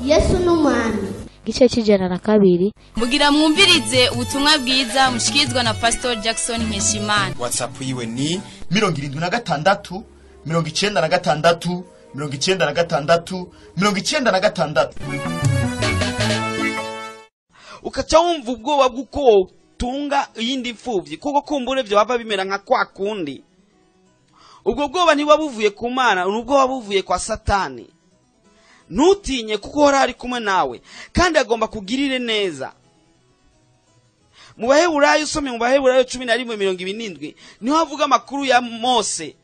Yesu n'umwami. Gice cy'ijana na kabiri. Mugira mwumvirize ubutumwa bwiza mushikizwa na Pastor Jackson Nkeshimana. WhatsApp yiwe ni 76 96 96 96. Ukaca wumva ubwoba bw'uko tunga iyindi mfuvyi kuko kumbure byo bava bimera nka kwa kundi. Ubwo bwoba ntiba buvuye ku Mana, nubwo wabuvuye kwa Satani. Ntutinye kuko hora ari kumwe nawe kandi agomba kugirire neza. Mu Baheburayo usome mu Baheburayo 11:27 niho havuga amakuru ya Mose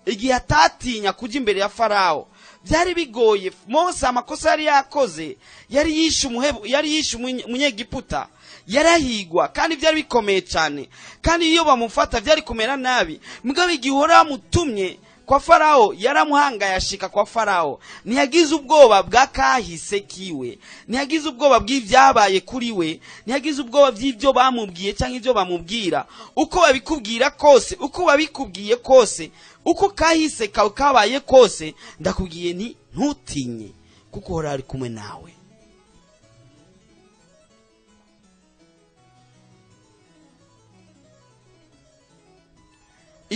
igihe atatinya kuja imbere ya Farao. Byari bigoye. Mose amakosa yari yakoze, yari yishe umunyegiputa, yarahigwa kandi byari bikomeye cyane, kandi iyo bamufata byari kumera nabi. Mugabo igihora mutumye kwa Farao yaramuhanga yashika kwa Farao, ntiyagize ubwoba bwa kahise kiwe, ntiyagize ubwoba bw'ivyabaye kuri we, ntiyagize ubwoba by'ivyo bamubwiye cyangwa ivyo bamubwira. Uko babikubwira kose, uko babikubwiye kose, uko kahise kawe kabaye kose, ndakubwiye nti ntutinye kuko hora ari kumwe nawe.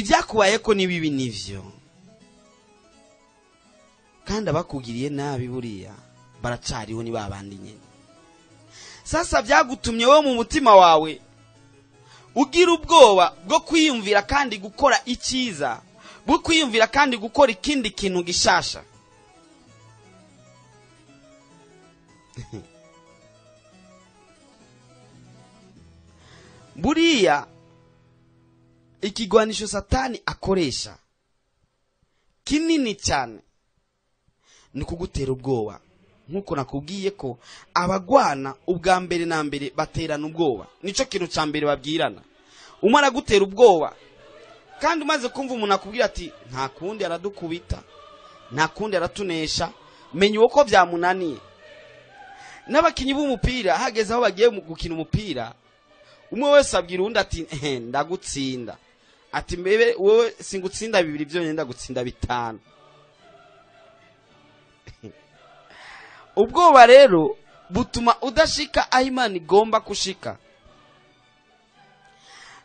Ivyakubaye ko ni bibi nivyo, kandi abakugiriye nabi buriya baracariho ni babandi nyene. Sasa byagutumye we mu mutima wawe ugira ubwoba bwo kwiyumvira kandi gukora icyiza, bwo kwiyumvira kandi gukora ikindi kintu gishasha. Buriya ikigwanisho Satani akoresha kinini cyane ni kugutera ubwoba. Nkuko nakubwiye ko abagwana ubwa mbere na mbere baterana ubwoba, nico kintu ca mbere babwirana. Umara gutera ubwoba kandi umaze kumva umuntu akubwira ati nta kundi aradukubita, nta kundi aratunesha, menya uko byamunaniye. N'abakinyi b'umupira hageze aho bagiye gukina umupira, umwe wese abwira undi ati ndagutsinda, ati mbebe wowe singutsinda 2 byonyine ndagutsinda 5. Ubwoba rero butuma udashika aho Imana igomba kushika.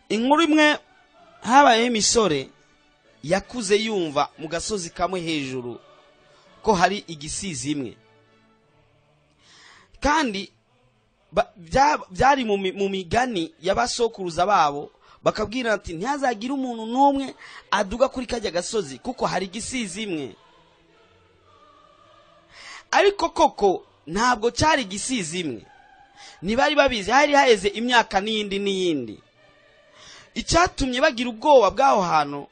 Inkuru imwe habaye imisore yakuze yumva mu gasozi kamwe hejuru ko hari igisizi imwe, kandi byari mu migani y'abasokuruza babo, bakabwira ati ntihazagira umuntu n'umwe aduga kuri kajya gasozi kuko hari igisizi imwe. Ariko koko ntabwo cyari igisizi imwe, ntibari babizi, hari haheze imyaka n'iyindi. Icyatumye bagira ubwoba bw'aho hantu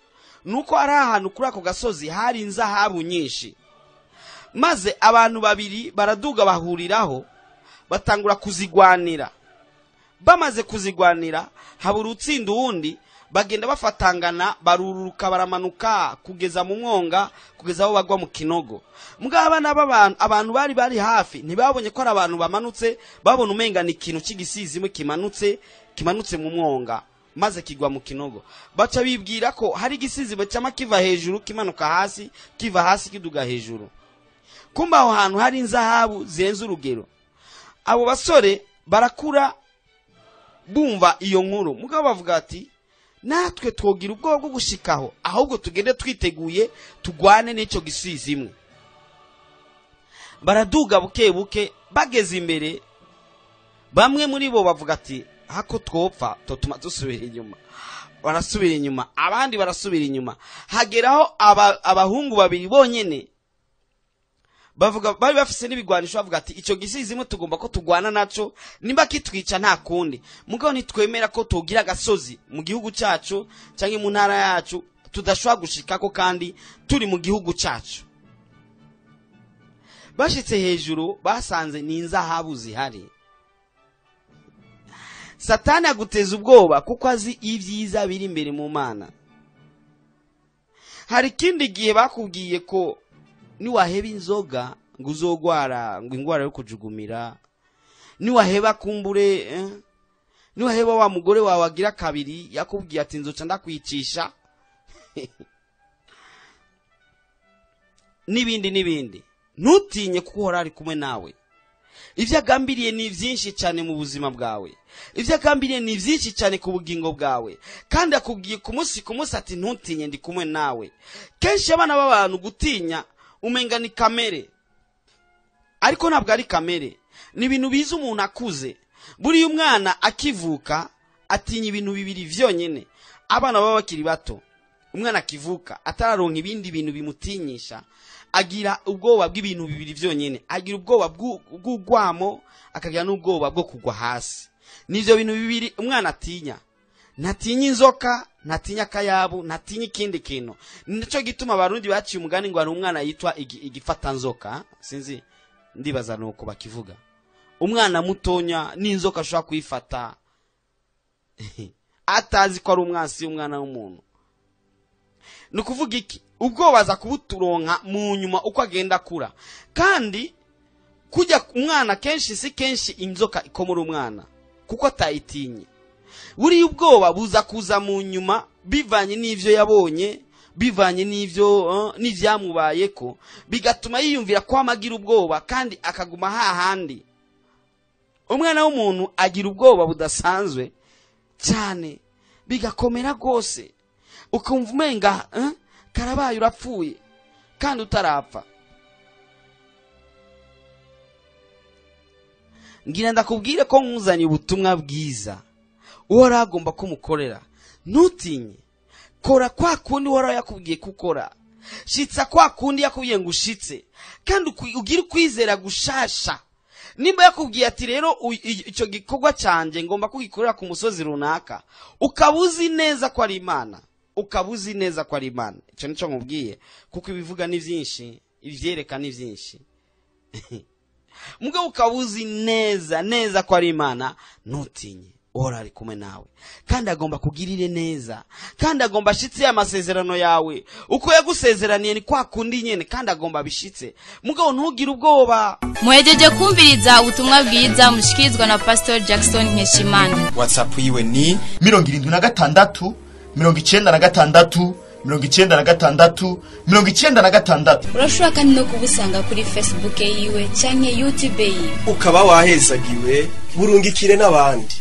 nuko ari ahantu kuri ako gasozi hari inzahabu nyinshi. Maze abantu babiri baraduga bahuriraho batangura kuzigwanira. Bamaze kuzigwanira habura utsinda uwundi, bagenda bafatangana, baruruka baramanuka kugeza mu mwonga, kugeza aho bagwa mu kinogo. Mugabana abantu bari hafi ntibabonye ko ari abantu bamanutse, babona umenga ni ikintu cy'igisizi imwe kimanutse mu mwonga maze kigwa mu kinogo. Baca bibwira ko hari igisizi bacama kiva hejuru kimanuka hasi, kiva hasi kiduga hejuru. Kumba aho hantu hari inzahabu zirenze urugero. Abo basore barakura bumva iyo nkuru, mugabo bavuga ati natwe twogira ubwoba bwo gushikaho, ahubwo tugende twiteguye tugwane n'icyo gisizi imwe. Baraduga buke buke, bageze imbere bamwe muri bo bavuga ati hako twopfa totuma dusubira inyuma. Barasubira inyuma, abandi barasubira inyuma, hageraho abahungu babiri bonyene bavuga, bari bafise n'ibigwanisho, bavuga ati icyo gisizi imwe tugomba ko tugwana naco, nimba kitwica nta kundi. Mugabo nitwemera ko tugira agasozi mu gihugu cyacu cyangwa mu ntara yacu tudashobora gushikako kandi turi mu gihugu cyacu. Bashitse hejuru basanze ni inzahabu zihari. Satani aguteza ubwoba kuko azi ibyiza biri imbere mu Mana. Hari kindi gihe bakubwiye ko niwaheba inzoga ngo uzogwara ngo ingwara yo kujugumira, niwaheba kumbure niwaheba wa mugore wawe agira kabiri yakubwiye ati nzoca ndakwicisha, n'ibindi ntutinye kuko uhora ari kumwe nawe. Ibyo agambiriye ni byinshi cyane mu buzima bwawe, ibyo agambiriye ni byinshi cyane ku bugingo bwawe, kandi akubwiye ku munsi ati ntutinye ndi kumwe nawe. Kenshi abana b'abantu gutinya umenga ni kamere, ariko ntabwo ari kamere, ni ibintu biza umuntu akuze. Buriya umwana akivuka atinya ibintu bibiri vyonyene. Abana baba bakiri bato, umwana akivuka atararonka ibindi bintu bimutinyisha, agira ubwoba bw'ibintu bibiri vyonyene. Agira ubwoba bw'ugwamo, akagira n'ubwoba bwo kugwa hasi. Nivyo bintu bibiri umwana atinya. Ntatinya inzoka, ntatinya kayabu, ntatinya ikindi kintu. Nico gituma abarundi baciye umugani ngo ari umwana yitwa igifata nzoka. Sinzi ndibaza nuko bakivuga. Umwana mutonya n'inzoka ashobora kuyifata atazi ko ari umwasi umwana w'umuntu. Nukuvuga iki? Ubwoba aza kubuturonka mu nyuma uko agenda akura. Kandi kujya umwana kenshi si kenshi inzoka ikomora umwana kuko atayitinye. Buriya ubwoba buza kuza mu nyuma bivanye n'ivyo yabonye, bivanye n'ivyo n'ivyamubayeko, bigatuma yiyumvira ko amagira ubwoba kandi akaguma hahandi. Umwana w'umuntu agira ubwoba budasanzwe cyane, bigakomera gose, ukumva umenga karabaye urapfuye kandi utarapfa. Ngira ndakubwire ko nkuzanye ubutumwa bwiza uhora agomba kumukorera. Ntutinye, kora kwa kundi uhora yakubwiye gukora, shitsa kwa kundi yakubwiye ngo ushitse, kandi ugire kwizera gushasha. Nimba yakubwiye ati rero icyo gikorwa cyanje ngomba kugikorera ku musozi runaka, ukabuzi neza ko ari Imana, ukabuzi neza ko ari Imana. Icyo nico nkubwiye kuko ibivuga ni byinshi, ivyereka ni byinshi. Mugabo ukabuzi neza ko ari Imana, ntutinye, uhora ari kumwe nawe, kandi agomba kugirire neza, kandi agomba ashitse amasezerano yawe. Uko yagusezeraniye ni kwa kundi nyene, kandi agomba abishitse. Mugabo ntugire ubwoba. Muhejeje kumviriza ubutumwa bwiza mushikizwa na Pastor Jackson Nkeshimana. WhatsApp yiwe ni 76 96 96 96. Urashobora kandi no kubusanga kuri Facebook yiwe canke YouTube yiwe. Ukaba wahezagiwe burungikire n'abandi.